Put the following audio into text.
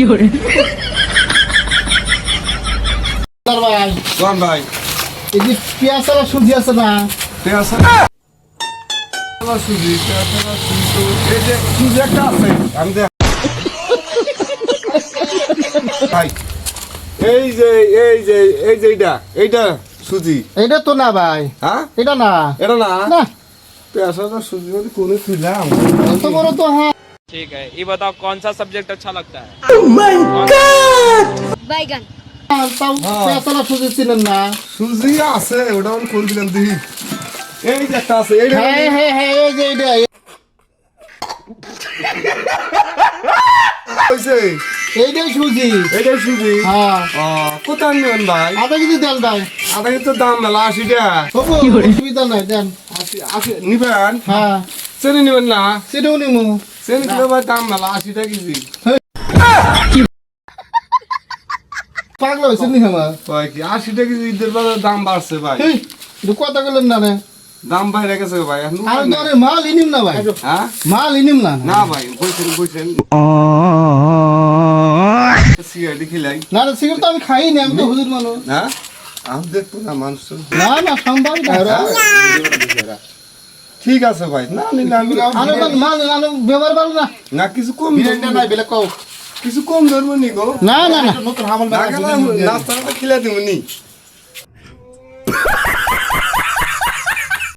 কি করে ভাই কোন ভাই এই যে পেঁয়াজ আর সুজি আছে না পেঁয়াজ সুজি তো এই যে সুজি একটা আছে আমি দেখ ভাই এই যে এইটা সুজি এটা তো না ভাই হ্যাঁ এটা না এটা না না পেঁয়াজ আর সুজি মানে কোনে তুইলাম এত বড় তো হ্যাঁ ठीक है ये बताओ कौन सा सब्जेक्ट अच्छा लगता है बैगन তাও পেঁয়াজ আর সুজি ছিলেন না সুজি আছে ওটা আমি করে দিলাম দেখি এই যে একটা আছে এইটা হ্যাঁ হ্যাঁ হ্যাঁ এই যে এটা হইছে এইটাই সুজি এইটা সুজি হ্যাঁ কোথায় নেবেন ভাই আধা কেজি দেন ভাই আধা কিন্তু দাম মেলা 80 টাকা তবু অসুবিধা নাই দেন 80 নিবেন হ্যাঁ চেনি নিবেন না সেটাও নিমু চেনি কিলো ভাই দাম মেলা 80 টাকা কেজি পাগলা হয়েছে নি আমার কয় কি 80 টাকা কেজি ঈদের বাজার দাম বাড়ছে ভাই এটা কথা বললেন না রে দাম বাইরে গেছে ভাই এখন আর ধরে মাল ইনিম না ভাই হ্যাঁ মাল ইনিম না না ভাই বইছেন সিগারেট খিলাই না না সিগারেট তো আমি খাই না আমি তো হুজুর মানুষ হ্যাঁ আমি দেখতো না মানুষ না না সম্ভব না ঠিক আছে ভাই না নিলে আমি আনো মাল আনো ব্যবহার ভালো না না কিছু কম নাই বেলে কও কিছু কম ধরবো নি গো না না না নাস্তাটা খিলাই দিব নি